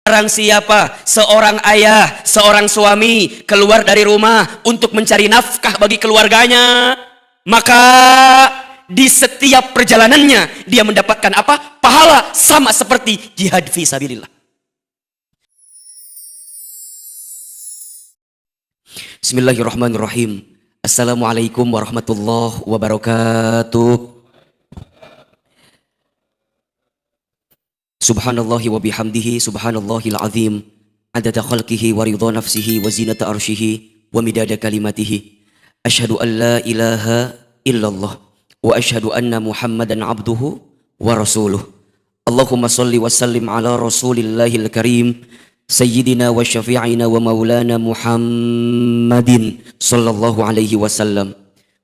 Barang siapa seorang ayah, seorang suami keluar dari rumah untuk mencari nafkah bagi keluarganya, maka di setiap perjalanannya dia mendapatkan apa? Pahala sama seperti jihad fi sabilillah. Bismillahirrahmanirrahim. Assalamualaikum warahmatullahi wabarakatuh. Subhanallahi wa bihamdihi, subhanallahil azim, adada khalqihi wa ridha nafsihi wa zinata arshihi wa midada kalimatihi. Asyhadu an la ilaha illallah wa asyhadu anna Muhammadan abduhu wa rasuluh. Allahumma salli wa sallim ala rasulillahil karim sayyidina wa syafi'ina wa maulana Muhammadin sallallahu alaihi wasallam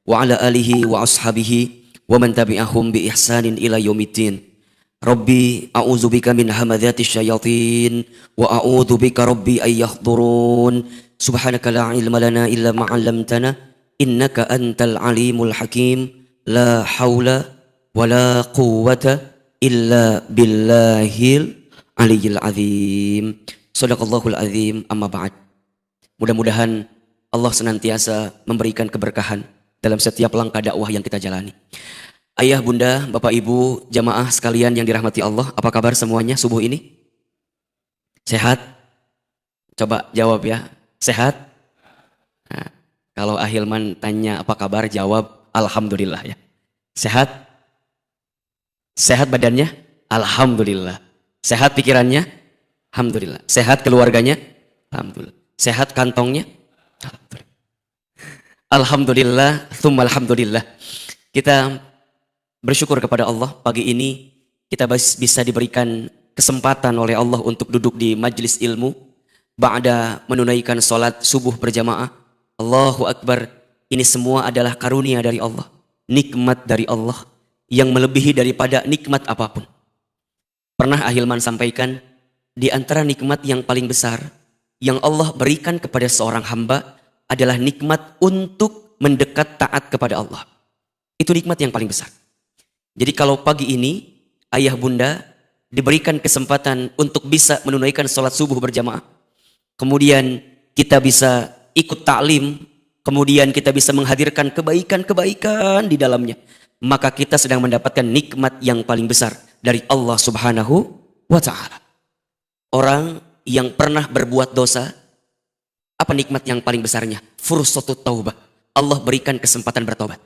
wa ala alihi wa ashabihi wa man tabi'ahum bi ihsanin ila yaumiddin. Rabbi a'udzubika min hamadzati syayatin wa a'udzubika rabbi ay yahdurun. Subhanaka la ilma lana illa ma 'allamtana innaka antal alimul hakim. La haula wa la quwwata illa billahil aliyyil azim. Shadaqallahul azim. Amma ba'd. Mudah-mudahan Allah senantiasa memberikan keberkahan dalam setiap langkah dakwah yang kita jalani. Ayah, bunda, bapak, ibu, jamaah sekalian yang dirahmati Allah, apa kabar semuanya subuh ini? Sehat? Coba jawab ya, sehat? Nah, kalau Ahilman tanya apa kabar, jawab alhamdulillah ya. Sehat? Sehat badannya? Alhamdulillah. Sehat pikirannya? Alhamdulillah. Sehat keluarganya? Alhamdulillah. Sehat kantongnya? Alhamdulillah. Alhamdulillah, tsumma alhamdulillah. Kita bersyukur kepada Allah, pagi ini kita bisa diberikan kesempatan oleh Allah untuk duduk di majlis ilmu ba'da menunaikan sholat subuh berjamaah. Allahu Akbar. Ini semua adalah karunia dari Allah, nikmat dari Allah yang melebihi daripada nikmat apapun. Pernah Ahilman sampaikan, di antara nikmat yang paling besar yang Allah berikan kepada seorang hamba adalah nikmat untuk mendekat taat kepada Allah. Itu nikmat yang paling besar. Jadi kalau pagi ini ayah bunda diberikan kesempatan untuk bisa menunaikan sholat subuh berjamaah, kemudian kita bisa ikut ta'lim, kemudian kita bisa menghadirkan kebaikan-kebaikan di dalamnya, maka kita sedang mendapatkan nikmat yang paling besar dari Allah Subhanahu wa ta'ala. Orang yang pernah berbuat dosa, apa nikmat yang paling besarnya? Fursatut taubah. Allah berikan kesempatan bertobat.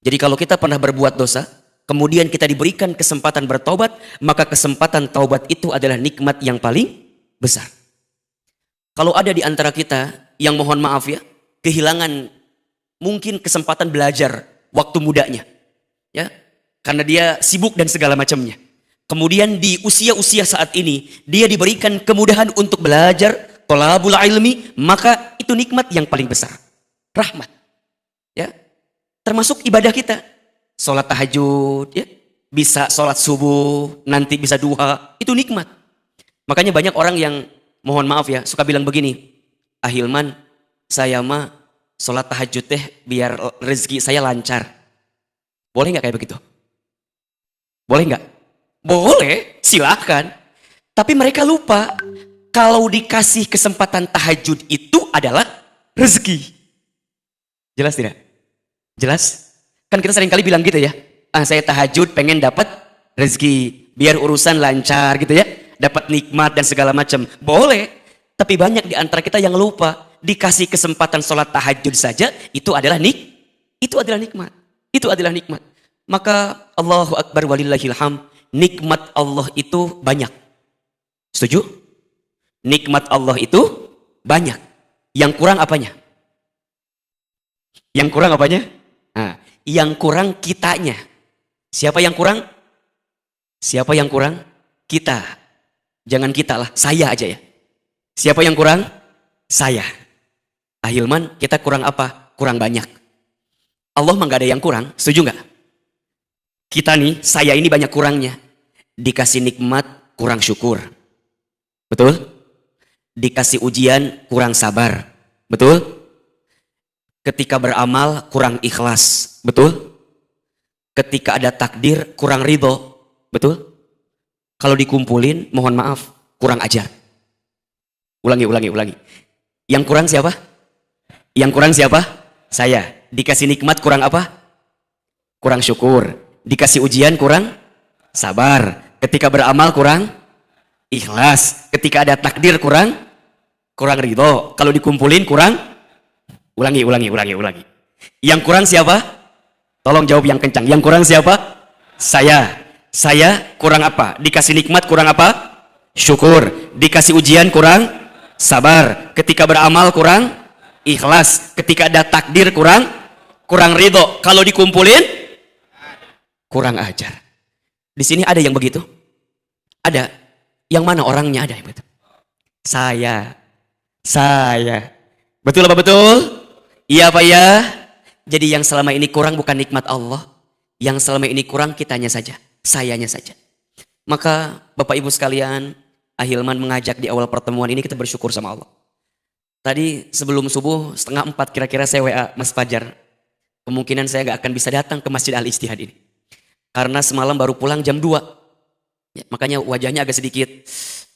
Jadi kalau kita pernah berbuat dosa, kemudian kita diberikan kesempatan bertobat, maka kesempatan taubat itu adalah nikmat yang paling besar. Kalau ada di antara kita yang mohon maaf ya, kehilangan mungkin kesempatan belajar waktu mudanya, ya, karena dia sibuk dan segala macamnya. Kemudian di usia-usia saat ini dia diberikan kemudahan untuk belajar, thalabul ilmi, maka itu nikmat yang paling besar, rahmat, ya, termasuk ibadah kita. Sholat tahajud, ya, bisa sholat subuh, nanti bisa duha, itu nikmat. Makanya banyak orang yang mohon maaf ya, suka bilang begini, Ahilman, saya mah sholat tahajud teh biar rezeki saya lancar. Boleh nggak kayak begitu? Boleh nggak? Boleh, silahkan. Tapi mereka lupa, kalau dikasih kesempatan tahajud itu adalah rezeki. Jelas tidak? Jelas? Kan kita sering kali bilang gitu ya, saya tahajud pengen dapat rezeki, biar urusan lancar gitu ya, dapat nikmat dan segala macam. Boleh, tapi banyak di antara kita yang lupa, dikasih kesempatan sholat tahajud saja, itu adalah nikmat. Itu adalah nikmat. Maka Allahu Akbar walillahil hamd, nikmat Allah itu banyak. Setuju? Nikmat Allah itu banyak. Yang kurang apanya? Yang kurang apanya? Nah, yang kurang kitanya. Siapa yang kurang? Siapa yang kurang? Kita. Jangan kita lah, saya aja ya. Siapa yang kurang? Saya. Ahilman, kita kurang apa? Kurang banyak. Allah mah gak ada yang kurang, setuju gak? Kita nih, saya ini banyak kurangnya. Dikasih nikmat, kurang syukur. Betul? Dikasih ujian, kurang sabar. Betul? Ketika beramal kurang ikhlas, betul? Ketika ada takdir kurang ridho, betul? Kalau dikumpulin mohon maaf kurang ajar. Ulangi. Yang kurang siapa? Yang kurang siapa? Saya. Dikasih nikmat kurang apa? Kurang syukur. Dikasih ujian kurang sabar. Ketika beramal kurang ikhlas. Ketika ada takdir kurang ridho. Kalau dikumpulin kurang. Ulangi. Yang kurang siapa? Tolong jawab yang kencang. Yang kurang siapa? Saya kurang apa? Dikasih nikmat kurang apa? Syukur. Dikasih ujian kurang sabar. Ketika beramal kurang ikhlas. Ketika ada takdir kurang ridho. Kalau dikumpulin kurang ajar. Di sini ada yang begitu? Ada. Yang mana orangnya ada yang begitu? Saya. Betul apa betul? Iya apa ya? Jadi yang selama ini kurang bukan nikmat Allah. Yang selama ini kurang kitanya saja. Sayanya saja. Maka Bapak Ibu sekalian, Ahilman mengajak di awal pertemuan ini kita bersyukur sama Allah. Tadi sebelum subuh 3:30 kira-kira saya WA Mas Fajar. Kemungkinan saya gak akan bisa datang ke Masjid Al-Ijtihad ini. Karena semalam baru pulang jam 2. Ya, makanya wajahnya agak sedikit,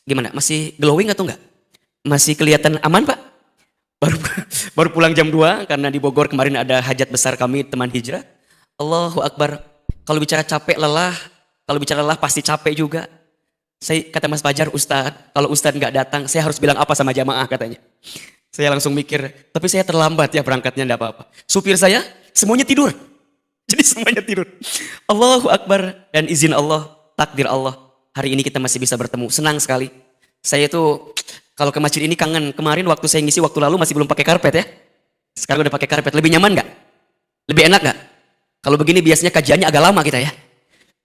gimana? Masih glowing atau enggak? Masih kelihatan aman Pak? Baru pulang jam 2 karena di Bogor kemarin ada hajat besar kami teman hijrah. Allahu Akbar. Kalau bicara capek lelah, kalau bicara lelah pasti capek juga. Saya kata Mas Fajar, Ustadz, kalau Ustadz nggak datang, saya harus bilang apa sama jamaah katanya. Saya langsung mikir, tapi saya terlambat ya berangkatnya, enggak apa-apa. Supir saya semuanya tidur. Jadi semuanya tidur. Allahu Akbar. Dan izin Allah, takdir Allah, hari ini kita masih bisa bertemu. Senang sekali. Saya tuh kalau ke masjid ini kangen. Kemarin waktu saya ngisi waktu lalu masih belum pakai karpet ya. Sekarang udah pakai karpet. Lebih nyaman nggak? Lebih enak nggak? Kalau begini biasanya kajiannya agak lama kita ya.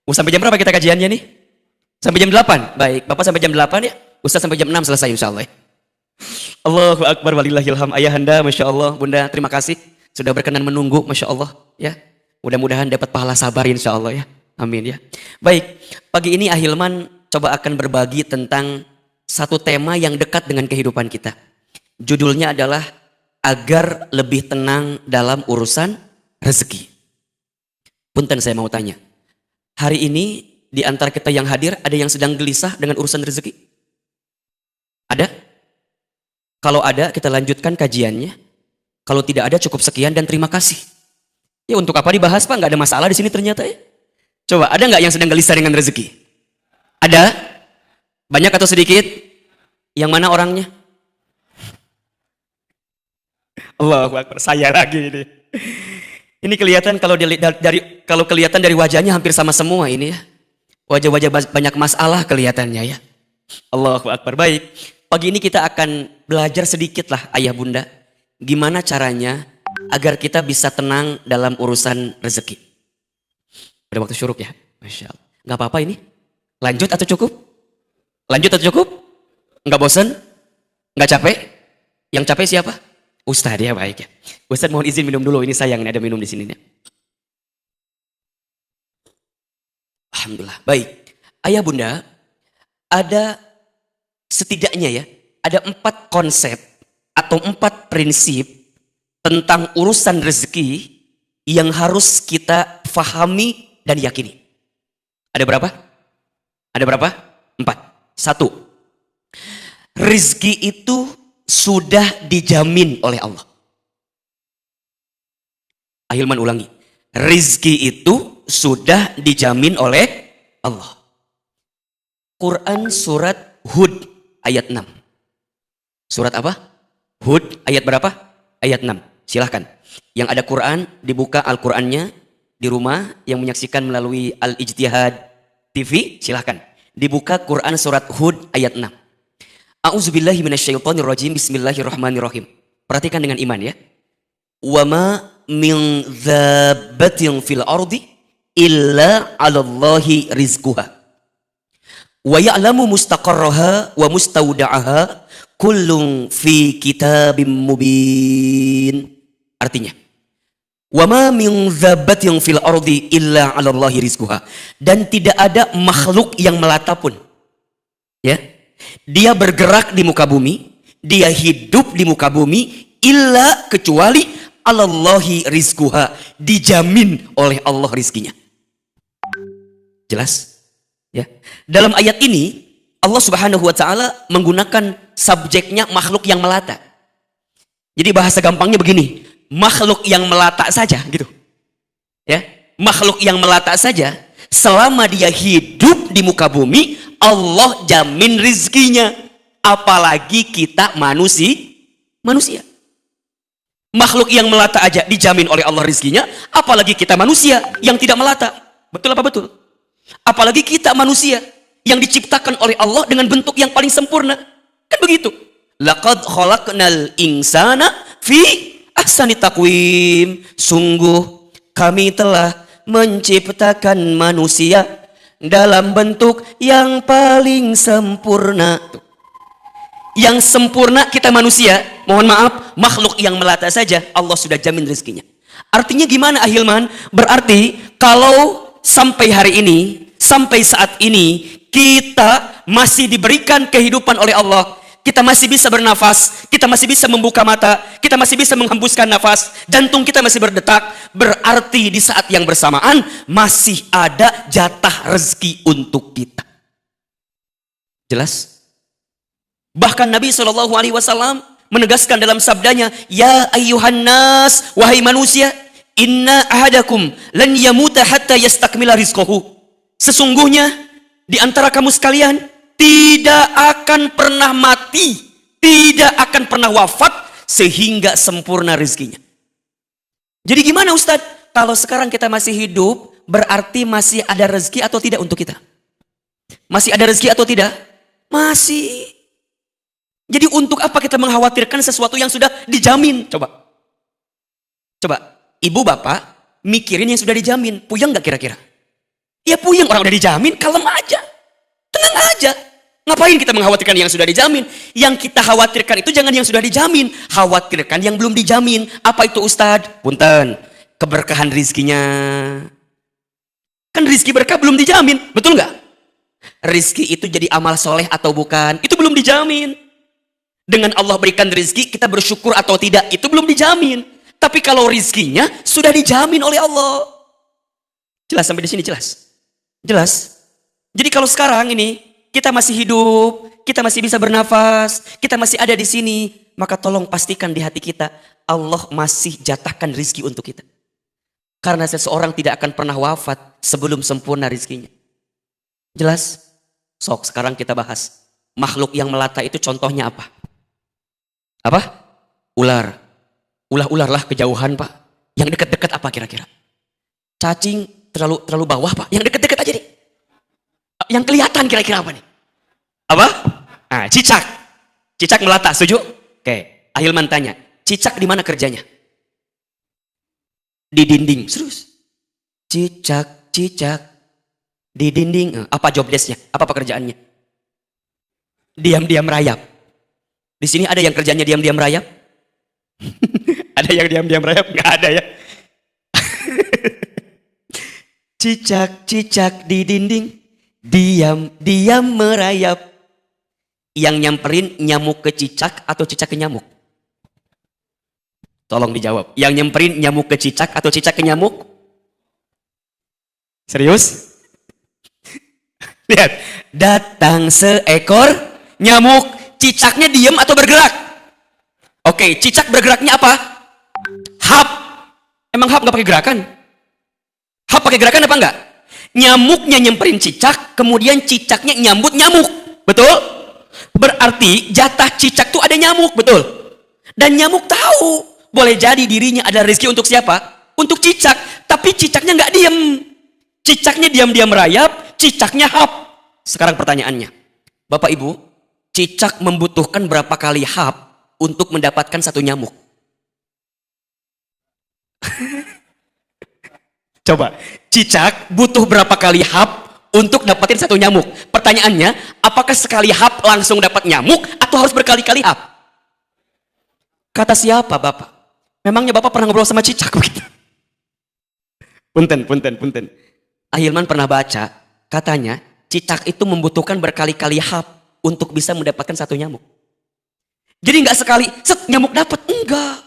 Mau sampai jam berapa kita kajiannya nih? Sampai jam 8? Baik, Bapak sampai jam 8 ya? Ustaz sampai jam 6 selesai insya Allah ya. Allahu Akbar walillahilham. Ayahanda, Masya Allah. Bunda, terima kasih. Sudah berkenan menunggu, Masya Allah. Ya. Mudah-mudahan dapat pahala sabar insya Allah ya. Amin ya. Baik, pagi ini Ahilman coba akan berbagi tentang satu tema yang dekat dengan kehidupan kita. Judulnya adalah agar lebih tenang dalam urusan rezeki. Punten saya mau tanya. Hari ini di antara kita yang hadir ada yang sedang gelisah dengan urusan rezeki? Ada? Kalau ada kita lanjutkan kajiannya. Kalau tidak ada cukup sekian dan terima kasih. Ya untuk apa dibahas Pak? Nggak ada masalah di sini ternyata ya. Coba ada nggak yang sedang gelisah dengan rezeki? Ada? Banyak atau sedikit? Yang mana orangnya? Allahu Akbar, saya lagi ini. Ini kelihatan kalau kelihatan dari wajahnya hampir sama semua ini ya. Wajah-wajah banyak masalah kelihatannya ya. Allahu Akbar. Baik, pagi ini kita akan belajar sedikit lah ayah bunda. Gimana caranya agar kita bisa tenang dalam urusan rezeki. Udah waktu syuruk ya? Masya Allah. Gak apa-apa ini? Lanjut atau cukup? Lanjut atau cukup? Nggak bosan? Nggak capek? Yang capek siapa? Ustadz ya, baik ya. Ustadz mohon izin minum dulu, ini sayang nih ada minum di sini nih. Alhamdulillah. Baik. Ayah bunda, ada setidaknya ya, ada 4 konsep atau 4 prinsip tentang urusan rezeki yang harus kita fahami dan yakini. Ada berapa? Ada berapa? 4. 1. Rezeki itu sudah dijamin oleh Allah. Ahilman ulangi. Rezeki itu sudah dijamin oleh Allah. Quran surat Hud ayat 6. Surat apa? Hud ayat berapa? Ayat 6. Silahkan. Yang ada Quran, dibuka Al-Qurannya di rumah. Yang menyaksikan melalui Al-Ijtihad TV, silahkan. Dibuka Quran surat Hud ayat 6. A'udzubillahi minasyaitonirrajim. Bismillahirrahmanirrahim. Perhatikan dengan iman ya. Wa ma min dzabbatin fil ardi illa 'alallahi rizquha. Wa ya'lamu mustaqarraha wa mustawda'aha kullun fi kitabim mubin. Artinya, wa ma min dzabbatin fil ardi illa 'alallahi rizquha. Dan tidak ada makhluk yang melata pun. Ya. Dia bergerak di muka bumi, dia hidup di muka bumi, illa kecuali Allahi rizquha, dijamin oleh Allah rizkinya. Jelas? Ya. Dalam ayat ini Allah Subhanahu wa taala menggunakan subjeknya makhluk yang melata. Jadi bahasa gampangnya begini, makhluk yang melata saja gitu. Ya, makhluk yang melata saja selama dia hidup di muka bumi, Allah jamin rizkinya. Apalagi kita manusia. Makhluk yang melata aja dijamin oleh Allah rizkinya, apalagi kita manusia yang tidak melata. Betul apa betul? Apalagi kita manusia yang diciptakan oleh Allah dengan bentuk yang paling sempurna. Kan begitu. Laqad khalaqnal insana fi ahsani taqwim. Sungguh kami telah menciptakan manusia dalam bentuk yang paling sempurna. Yang sempurna kita manusia, mohon maaf, makhluk yang melata saja Allah sudah jamin rezekinya. Artinya gimana Ahilman? Berarti kalau sampai hari ini, sampai saat ini kita masih diberikan kehidupan oleh Allah, kita masih bisa bernafas, kita masih bisa membuka mata, kita masih bisa menghembuskan nafas, jantung kita masih berdetak, berarti di saat yang bersamaan masih ada jatah rezeki untuk kita. Jelas? Bahkan Nabi SAW menegaskan dalam sabdanya, ya ayyuhan nas, wahai manusia, inna ahadakum lan yamuta hatta yastakmila rizqahu. Sesungguhnya di antara kamu sekalian tidak akan pernah mati, tidak akan pernah wafat sehingga sempurna rezekinya. Jadi gimana Ustadz? Kalau sekarang kita masih hidup, berarti masih ada rezeki atau tidak untuk kita? Masih ada rezeki atau tidak? Masih. Jadi untuk apa kita mengkhawatirkan sesuatu yang sudah dijamin? Coba, ibu bapak mikirin yang sudah dijamin, puyeng nggak kira-kira? Ya puyeng, orang udah dijamin, kalem aja, tenang aja. Ngapain kita mengkhawatirkan yang sudah dijamin? Yang kita khawatirkan itu jangan yang sudah dijamin, khawatirkan yang belum dijamin. Apa itu Ustadz? Punten, keberkahan rizkinya. Kan rizki berkah belum dijamin, betul nggak? Rizki itu jadi amal soleh atau bukan? Itu belum dijamin. Dengan Allah berikan rizki, kita bersyukur atau tidak, itu belum dijamin. Tapi kalau rizkinya sudah dijamin oleh Allah. Jelas sampai di sini, jelas? Jelas? Jadi kalau sekarang ini, kita masih hidup, kita masih bisa bernafas, kita masih ada di sini, maka tolong pastikan di hati kita, Allah masih jatahkan rizki untuk kita. Karena seseorang tidak akan pernah wafat sebelum sempurna rizkinya. Jelas? Sok, sekarang kita bahas. Makhluk yang melata itu contohnya apa? Apa? Ular. Ular lah kejauhan Pak. Yang dekat-dekat apa kira-kira? Cacing terlalu bawah Pak. Yang dekat-dekat aja nih. Yang kelihatan kira-kira apa nih? Apa? Ah, cicak. Cicak melata, setuju? Oke, Ahilman tanya. Cicak di mana kerjanya? Di dinding. Serius? Cicak di dinding. Apa job desk-nya? Apa pekerjaannya? Diam-diam rayap. Di sini ada yang kerjanya diam-diam rayap? Ada yang diam-diam rayap? Nggak ada ya. Cicak di dinding, diam-diam merayap. Yang nyamperin nyamuk ke cicak atau cicak ke nyamuk? Tolong dijawab. Yang nyamperin nyamuk ke cicak atau cicak ke nyamuk? Serius? Lihat, datang seekor nyamuk. Cicaknya diam atau bergerak? Oke, cicak bergeraknya apa? Hap. Emang hap nggak pakai gerakan? Hap pakai gerakan apa enggak? Nyamuknya nyemperin cicak, kemudian cicaknya nyambut nyamuk. Betul? Berarti jatah cicak tuh ada nyamuk, betul? Dan nyamuk tahu, boleh jadi dirinya ada rezeki untuk siapa? Untuk cicak, tapi cicaknya nggak diem. Cicaknya diam-diam merayap, cicaknya hap. Sekarang pertanyaannya, Bapak Ibu, cicak membutuhkan berapa kali hap untuk mendapatkan satu nyamuk? Coba, cicak butuh berapa kali hap untuk dapatin satu nyamuk? Pertanyaannya, apakah sekali hap langsung dapat nyamuk atau harus berkali-kali hap? Kata siapa Bapak? Memangnya Bapak pernah ngobrol sama cicak begitu? Punten. Ahilman pernah baca, katanya cicak itu membutuhkan berkali-kali hap untuk bisa mendapatkan satu nyamuk. Jadi nggak sekali, set nyamuk dapat, enggak.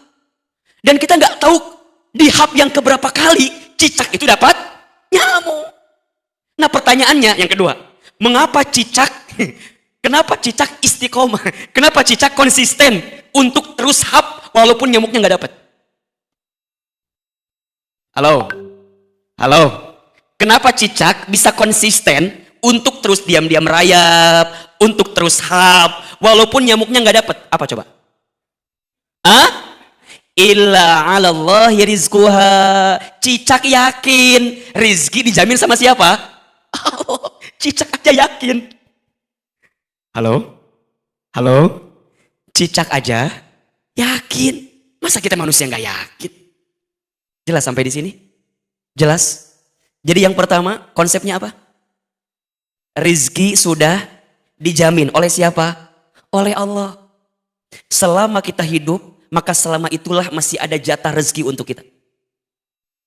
Dan kita nggak tahu di hap yang keberapa kali cicak itu dapat nyamuk. Nah pertanyaannya yang kedua, mengapa cicak Kenapa cicak istiqomah? Kenapa cicak konsisten untuk terus hap walaupun nyamuknya nggak dapat? Halo? Halo? Kenapa cicak bisa konsisten untuk terus diam-diam merayap, untuk terus hap walaupun nyamuknya nggak dapat? Apa coba? Hah? Illa 'alallahi rizquha. Cicak yakin rizki dijamin sama siapa? Allah. Cicak aja yakin. Halo? Halo? Cicak aja yakin. Masa kita manusia nggak yakin? Jelas sampai di sini? Jelas? Jadi yang pertama konsepnya apa? Rizki sudah dijamin oleh siapa? Oleh Allah. Selama kita hidup, maka selama itulah masih ada jatah rezeki untuk kita.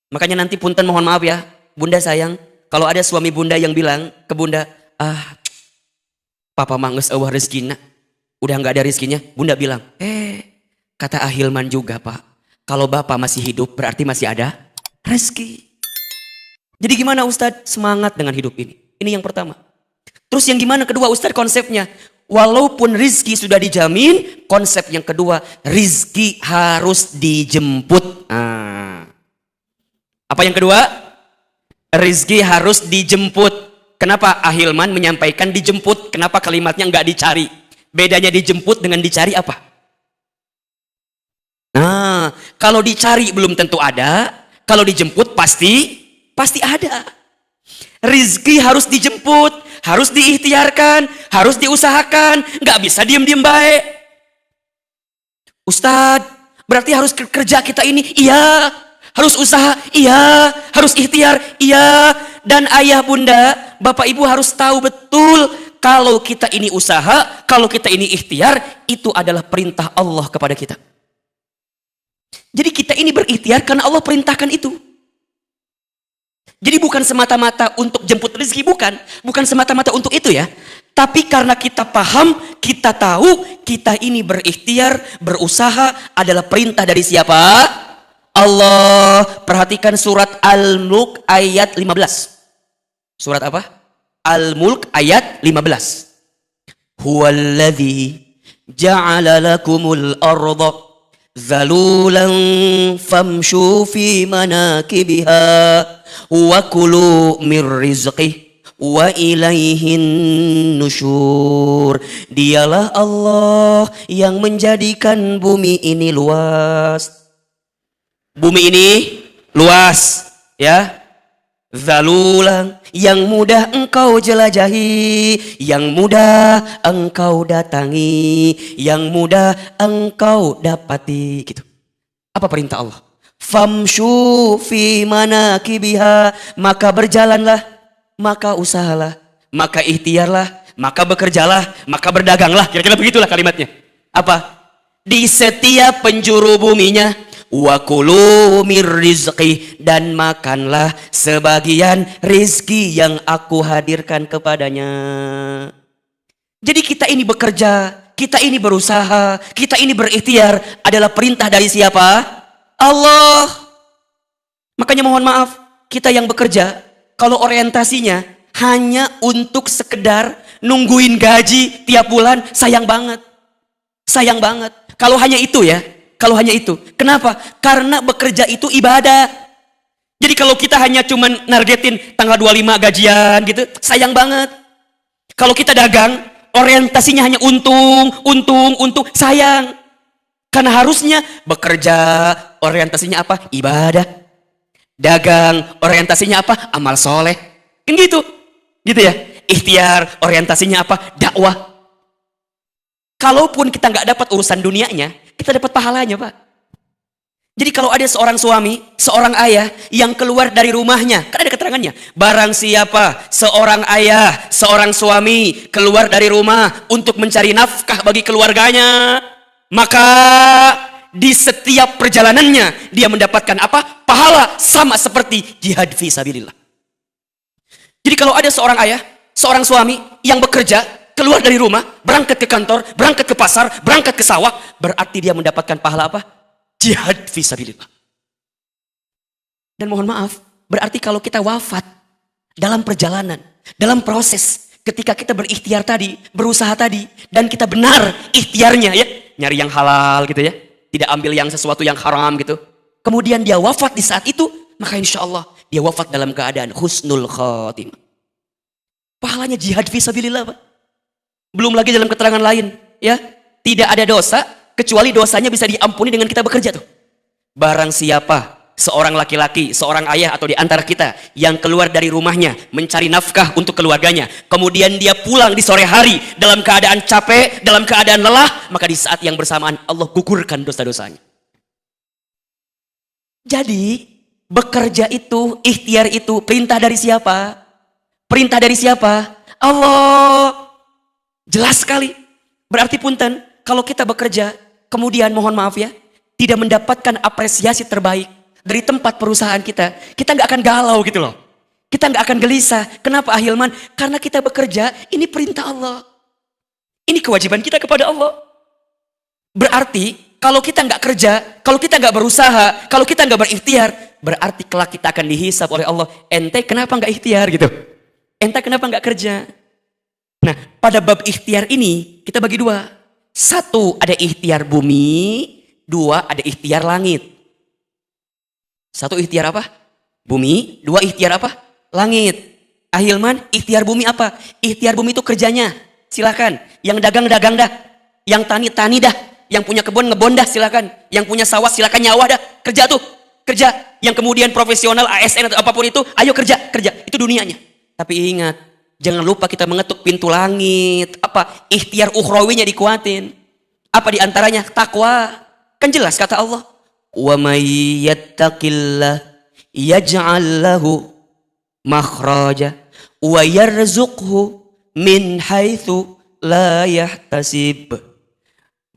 Makanya nanti punten mohon maaf ya, bunda sayang, kalau ada suami bunda yang bilang ke bunda, papa manges eueuh rezekina, udah nggak ada rezekinya, bunda bilang, kata Ahilman juga pak, kalau bapak masih hidup berarti masih ada rezeki. Jadi gimana Ustadz? Semangat dengan hidup ini. Ini yang pertama. Terus yang gimana kedua Ustadz konsepnya? Walaupun rizki sudah dijamin, konsep yang kedua, rizki harus dijemput. Apa yang kedua? Rizki harus dijemput. Kenapa Ahilman menyampaikan dijemput? Kenapa kalimatnya nggak dicari? Bedanya dijemput dengan dicari apa? Nah, kalau dicari belum tentu ada, kalau dijemput pasti ada. Rizki harus dijemput, harus diikhtiarkan, harus diusahakan, nggak bisa diem-diem baik. Ustadz, berarti harus kerja kita ini, iya. Harus usaha, iya. Harus ikhtiar, iya. Dan ayah bunda, bapak ibu harus tahu betul, kalau kita ini usaha, kalau kita ini ikhtiar, itu adalah perintah Allah kepada kita. Jadi kita ini berikhtiar karena Allah perintahkan itu. Jadi bukan semata-mata untuk jemput rezeki, bukan semata-mata untuk itu ya. Tapi karena kita paham, kita tahu, kita ini berikhtiar, berusaha adalah perintah dari siapa? Allah. Perhatikan surat Al-Mulk ayat 15. Surat apa? Al-Mulk ayat 15. Huwallazi ja'ala lakumul arda zalulan famshu fi manakibiha wa kulu mir rizqih wa ilaihin nusyur. Dialah Allah yang menjadikan bumi ini luas. Bumi ini luas, ya. Zalulan, yang mudah engkau jelajahi, yang mudah engkau datangi, yang mudah engkau dapati, gitu. Apa perintah Allah? Famshu fi manakibiha, maka berjalanlah, maka usahalah, maka ikhtiarlah, maka bekerjalah, maka berdaganglah. Kira-kira begitulah kalimatnya. Apa? Di setiap penjuru buminya. Wa kulu mir rizqi, dan makanlah sebagian rizki yang aku hadirkan kepadanya. Jadi kita ini bekerja, kita ini berusaha, kita ini berikhtiar adalah perintah dari siapa? Allah. Makanya mohon maaf, kita yang bekerja, kalau orientasinya hanya untuk sekedar nungguin gaji tiap bulan, sayang banget. Sayang banget. Kalau hanya itu ya, kalau hanya itu. Kenapa? Karena bekerja itu ibadah. Jadi kalau kita hanya cuman nargetin tanggal 25 gajian gitu, sayang banget. Kalau kita dagang, orientasinya hanya untung, sayang. Karena harusnya bekerja, orientasinya apa? Ibadah. Dagang, orientasinya apa? Amal soleh. Kan gitu. Gitu ya. Ikhtiar, orientasinya apa? Dakwah. Kalaupun kita nggak dapat urusan dunianya, kita dapat pahalanya, Pak. Jadi kalau ada seorang suami, seorang ayah yang keluar dari rumahnya, kan ada keterangannya. Barang siapa seorang ayah, seorang suami keluar dari rumah untuk mencari nafkah bagi keluarganya, maka di setiap perjalanannya dia mendapatkan apa? Pahala sama seperti jihad fi sabilillah. Jadi kalau ada seorang ayah, seorang suami yang bekerja, keluar dari rumah, berangkat ke kantor, berangkat ke pasar, berangkat ke sawah, berarti dia mendapatkan pahala apa? Jihad fisabilillah. Dan mohon maaf, berarti kalau kita wafat dalam perjalanan, dalam proses ketika kita berikhtiar tadi, berusaha tadi, dan kita benar ikhtiarnya ya, nyari yang halal gitu ya, tidak ambil yang sesuatu yang haram gitu. Kemudian dia wafat di saat itu, maka insya Allah dia wafat dalam keadaan husnul khatimah. Pahalanya jihad fisabilillah, Pak. Belum lagi dalam keterangan lain, ya, tidak ada dosa kecuali dosanya bisa diampuni dengan kita bekerja tuh. Barang siapa seorang laki-laki, seorang ayah atau di antara kita yang keluar dari rumahnya mencari nafkah untuk keluarganya, kemudian dia pulang di sore hari dalam keadaan capek, dalam keadaan lelah, maka di saat yang bersamaan Allah gugurkan dosa-dosanya. Jadi bekerja itu, ikhtiar itu perintah dari siapa? Perintah dari siapa? Allah. Jelas sekali. Berarti punten, kalau kita bekerja kemudian mohon maaf ya, tidak mendapatkan apresiasi terbaik dari tempat perusahaan kita nggak akan galau gitu loh. Kita nggak akan gelisah. Kenapa Ahilman? Karena kita bekerja, ini perintah Allah. Ini kewajiban kita kepada Allah. Berarti kalau kita nggak kerja, kalau kita nggak berusaha, kalau kita nggak berikhtiar, berarti kelak kita akan dihisab oleh Allah. Ente kenapa nggak ikhtiar gitu? Ente kenapa nggak kerja? Nah, pada bab ikhtiar ini kita bagi dua. Satu, ada ikhtiar bumi. Dua, ada ikhtiar langit. Satu ikhtiar apa? Bumi. Dua ikhtiar apa? Langit. Ahilman, ikhtiar bumi apa? Ikhtiar bumi itu kerjanya. Silakan. Yang dagang-dagang dah. Yang tani-tani dah. Yang punya kebun ngebon dah silakan. Yang punya sawah silakan nyawa dah. Kerja tuh. Kerja. Yang kemudian profesional, ASN atau apapun itu, ayo kerja. Kerja. Itu dunianya. Tapi ingat, jangan lupa kita mengetuk pintu langit. Apa? Ikhtiar ukhrawinya dikuatin. Apa diantaranya? Takwa. Kan jelas kata Allah. Wa may yattaqillah yaj'al lahu makhraja wa yarzuqhu min haitsu la yahtasib.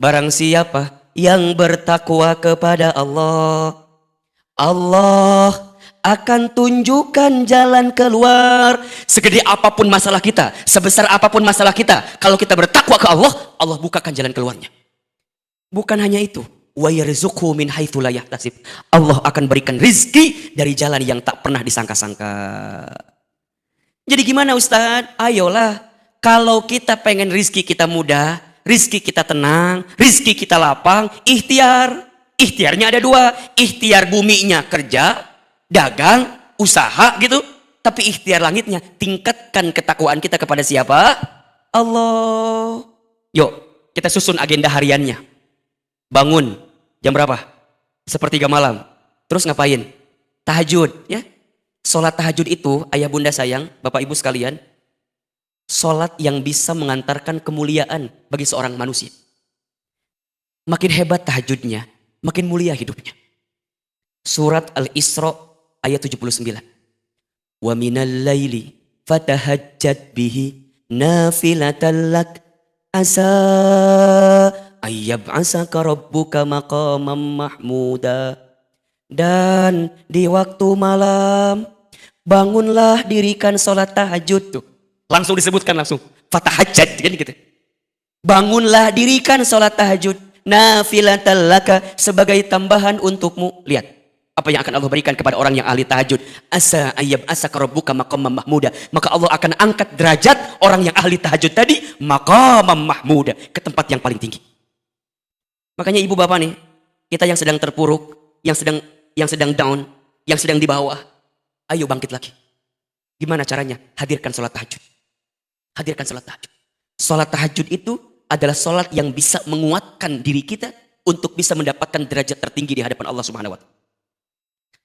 Barang siapa yang bertakwa kepada Allah, Allah akan tunjukkan jalan keluar. Segede apapun masalah kita, sebesar apapun masalah kita, kalau kita bertakwa ke Allah, Allah bukakan jalan keluarnya. Bukan hanya itu, wa yarzuqhu min haitsu la yahtasib. Allah akan berikan rizki dari jalan yang tak pernah disangka-sangka. Jadi gimana Ustaz? Ayolah, kalau kita pengen rizki kita mudah, rizki kita tenang, rizki kita lapang, ikhtiar. Ikhtiarnya ada dua, ikhtiar buminya kerja, dagang, usaha gitu. Tapi ikhtiar langitnya, tingkatkan ketakwaan kita kepada siapa? Allah. Yuk, kita susun agenda hariannya. Bangun, jam berapa? Sepertiga malam. Terus ngapain? Tahajud, ya. Sholat tahajud itu, ayah bunda sayang, bapak ibu sekalian, sholat yang bisa mengantarkan kemuliaan bagi seorang manusia. Makin hebat tahajudnya, makin mulia hidupnya. Surat Al-Isra ayat 79. Wa minal laili fatahajjad bihi nafilatan lak asa ayyab'asaka rabbuka maqamam mahmuda. Dan di waktu malam bangunlah, dirikan sholat tahajud tuh. Langsung disebutkan langsung. Fatahajjad kan gitu. Bangunlah, dirikan sholat tahajud. Nafilatan laka, sebagai tambahan untukmu. Lihat apa yang akan Allah berikan kepada orang yang ahli tahajud. Asa ayyab'asaka rabbuka maqamam mahmuda. Maka Allah akan angkat derajat orang yang ahli tahajud tadi maqamam mahmuda, ke tempat yang paling tinggi. Makanya ibu bapak nih, kita yang sedang terpuruk, yang sedang down, yang sedang di bawah, ayo bangkit lagi. Gimana caranya? Hadirkan sholat tahajud. Hadirkan sholat tahajud. Sholat tahajud itu adalah sholat yang bisa menguatkan diri kita untuk bisa mendapatkan derajat tertinggi di hadapan Allah Subhanahu wa Ta'ala.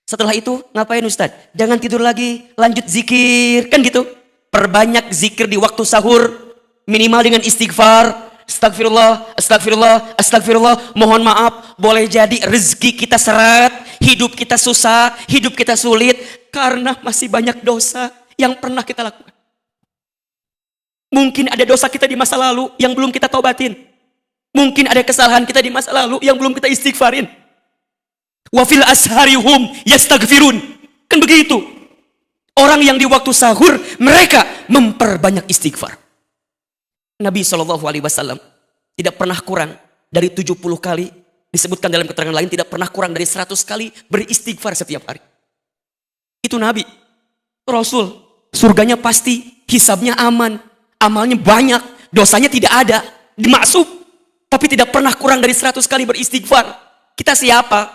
Setelah itu ngapain Ustaz? Jangan tidur lagi, lanjut zikir, kan gitu. Perbanyak zikir di waktu sahur, minimal dengan istighfar. Astagfirullah, astagfirullah, astagfirullah. Mohon maaf, boleh jadi rezeki kita seret, hidup kita susah, hidup kita sulit karena masih banyak dosa yang pernah kita lakukan. Mungkin ada dosa kita di masa lalu yang belum kita taubatin. Mungkin ada kesalahan kita di masa lalu yang belum kita istighfarin. Wa fil asharihum yastaghfirun. Kan begitu. Orang yang di waktu sahur mereka memperbanyak istighfar. Nabi SAW tidak pernah kurang dari 70 kali, disebutkan dalam keterangan lain tidak pernah kurang dari 100 kali beristighfar setiap hari. Itu Nabi, Rasul, surganya pasti, hisabnya aman. amalnya banyak, dosanya tidak ada, dimaksud, tapi tidak pernah kurang dari 100 kali beristighfar. Kita siapa?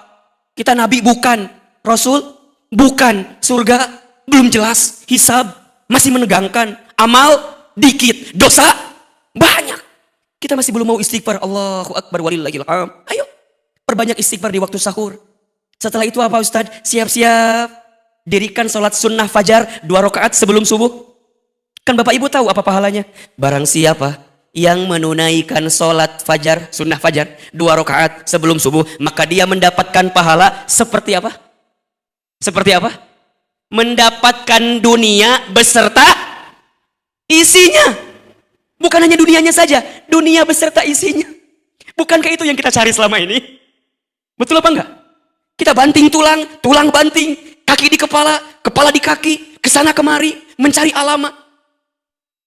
Kita nabi bukan, rasul bukan, surga belum jelas, hisab masih menegangkan, amal dikit, dosa banyak. Kita masih belum mau istighfar. Allahu Akbar walillahil hamd. Ayo, perbanyak istighfar di waktu sahur. Setelah itu apa Ustaz? Siap-siap dirikan sholat sunnah fajar 2 rakaat sebelum subuh. Kan Bapak Ibu tahu apa pahalanya? Barang siapa yang menunaikan sholat fajar, sunnah fajar 2 rakaat sebelum subuh, maka dia mendapatkan pahala seperti apa? Seperti apa? Mendapatkan dunia beserta isinya. Bukan hanya dunianya saja, dunia beserta isinya. Bukankah itu yang kita cari selama ini? Betul apa enggak? Kita banting tulang, tulang banting, kaki di kepala, kepala di kaki, kesana kemari, mencari alamat.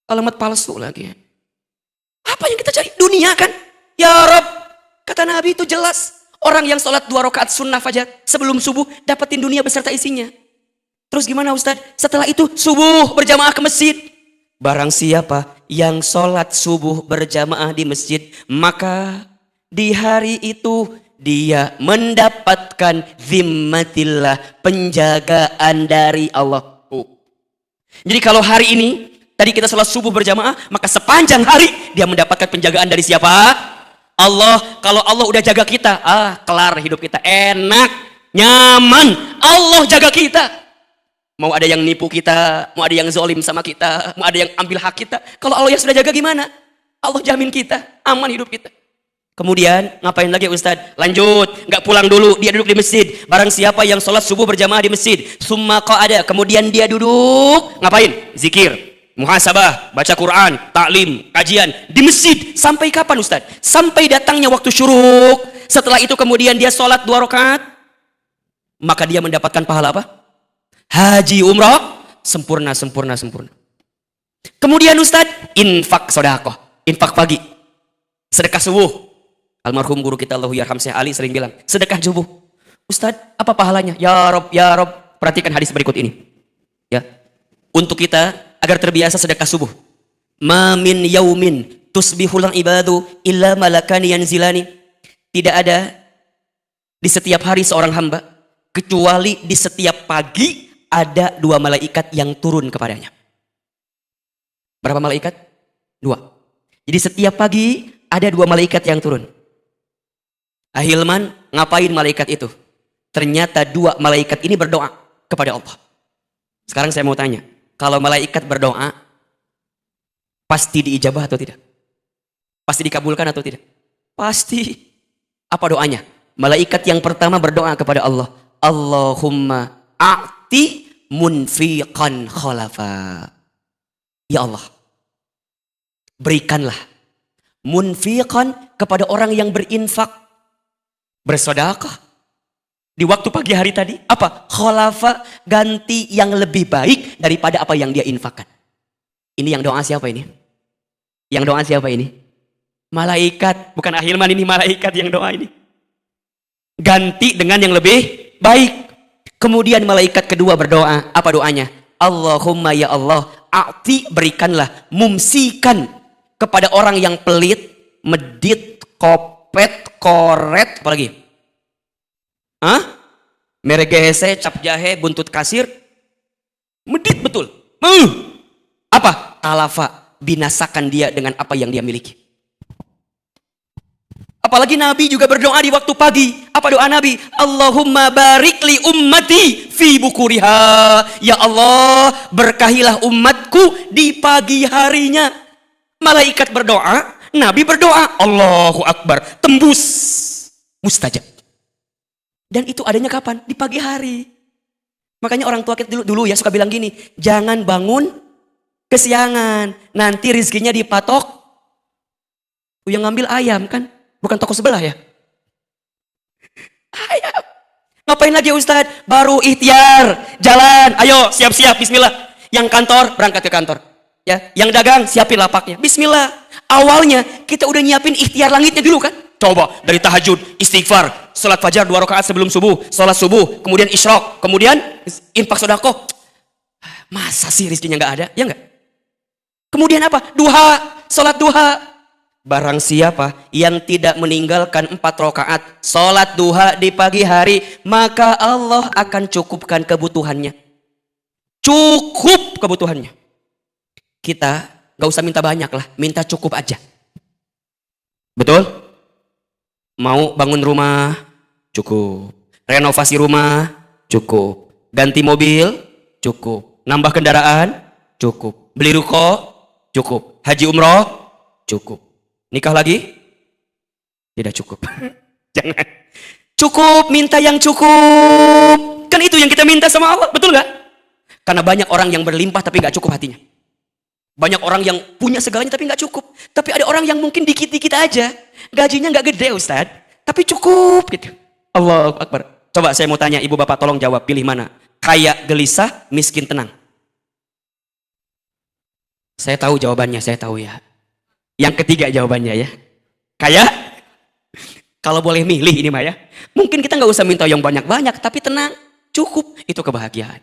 Alamat palsu lagi. Apa yang kita cari? Dunia kan? Ya Rob, kata Nabi itu jelas. Orang yang sholat 2 rakaat sunnah fajar sebelum subuh, dapetin dunia beserta isinya. Terus gimana Ustadz? Setelah itu subuh berjamaah ke masjid. Barang siapa yang sholat subuh berjamaah di masjid, maka di hari itu dia mendapatkan zimmatillah, penjagaan dari Allah. Jadi kalau hari ini tadi kita sholat subuh berjamaah, maka sepanjang hari dia mendapatkan penjagaan dari siapa? Allah. Kalau Allah udah jaga kita, kelar hidup kita, enak, nyaman. Allah jaga kita. Mau ada yang nipu kita, mau ada yang zolim sama kita, mau ada yang ambil hak kita. Kalau Allah yang sudah jaga gimana? Allah jamin kita, aman hidup kita. Kemudian ngapain lagi Ustadz? Lanjut, nggak pulang dulu, dia duduk di masjid. Barang siapa yang sholat subuh berjamaah di masjid, summa qa'ada, kemudian dia duduk, ngapain? Zikir, muhasabah, baca Quran, taklim, kajian di masjid. Sampai kapan Ustadz? Sampai datangnya waktu syuruk. Setelah itu kemudian dia sholat 2 rakaat, maka dia mendapatkan pahala apa? Haji umrah sempurna. Kemudian Ustadz, infak sodakoh, infak pagi, sedekah subuh. Almarhum guru kita Allahu yarham Syekh Ali sering bilang, sedekah subuh. Ustadz, apa pahalanya? Ya Rob, perhatikan hadis berikut ini. Ya, untuk kita agar terbiasa sedekah subuh. Ma min yaumin tusbihul ibadu illa malakani yanzilani. Tidak ada di setiap hari seorang hamba kecuali di setiap pagi ada 2 malaikat yang turun kepadanya. Berapa malaikat? 2. Jadi setiap pagi ada 2 malaikat yang turun. Ahilman, ngapain malaikat itu? Ternyata 2 malaikat ini berdoa kepada Allah. Sekarang saya mau tanya, kalau malaikat berdoa, pasti diijabah atau tidak? Pasti dikabulkan atau tidak? Pasti. Apa doanya? Malaikat yang pertama berdoa kepada Allah, Allahumma a'ti munfiqan khalafa. Ya Allah, berikanlah munfiqan kepada orang yang berinfak, bersedekah di waktu pagi hari tadi. Apa? Khalafa, ganti yang lebih baik daripada apa yang dia infakkan. Ini yang doa siapa ini? Yang doa siapa ini? Malaikat, bukan Ahilman, ini malaikat yang doa ini. Ganti dengan yang lebih baik. Kemudian malaikat kedua berdoa, apa doanya? Allahumma ya Allah, a'ti, berikanlah, mumsikan kepada orang yang pelit, medit, kopet, koret, apa lagi? Meregese, cap jahe, buntut kasir, medit betul. Apa? Talafa, binasakan dia dengan apa yang dia miliki. Apalagi Nabi juga berdoa di waktu pagi. Apa doa Nabi? Allahumma barik li ummati fi bukuriha. Ya Allah, berkahilah umatku di pagi harinya. Malaikat berdoa, Nabi berdoa. Allahu Akbar, tembus, mustajab. Dan itu adanya kapan? Di pagi hari. Makanya orang tua kita dulu ya suka bilang gini, jangan bangun kesiangan, nanti rizkinya dipatok. Yang ngambil ayam kan? Bukan toko sebelah ya? Ayam. Ngapain lagi Ustadz? Baru ikhtiar, jalan, ayo siap-siap, bismillah. Yang kantor, berangkat ke kantor. Ya, yang dagang, siapin lapaknya. Bismillah. Awalnya kita udah nyiapin ikhtiar langitnya dulu kan? Coba dari tahajud, istighfar, sholat fajar 2 rakaat sebelum subuh, sholat subuh, kemudian isyraq, kemudian infak sedekah. Masa sih rizkinya nggak ada? Ya nggak? Kemudian apa? Duha, sholat duha. Barang siapa yang tidak meninggalkan 4 rakaat sholat duha di pagi hari, maka Allah akan cukupkan kebutuhannya. Cukup kebutuhannya. Kita gak usah minta banyak lah, minta cukup aja. Betul? Mau bangun rumah? Cukup. Renovasi rumah? Cukup. Ganti mobil? Cukup. Nambah kendaraan? Cukup. Beli ruko? Cukup. Haji umroh? Cukup. Nikah lagi? Tidak cukup. Jangan. Cukup, minta yang cukup. Kan itu yang kita minta sama Allah, betul gak? Karena banyak orang yang berlimpah tapi gak cukup hatinya. Banyak orang yang punya segalanya tapi gak cukup. Tapi ada orang yang mungkin dikit-dikit aja. Gajinya gak gede Ustaz, tapi cukup gitu. Allahu Akbar. Coba saya mau tanya ibu bapak, tolong jawab, pilih mana? Kaya gelisah, miskin tenang. Saya tahu jawabannya, saya tahu ya. Yang ketiga jawabannya ya. Kaya? Kalau boleh milih ini mah ya. Mungkin kita nggak usah minta yang banyak-banyak, tapi tenang, cukup. Itu kebahagiaan.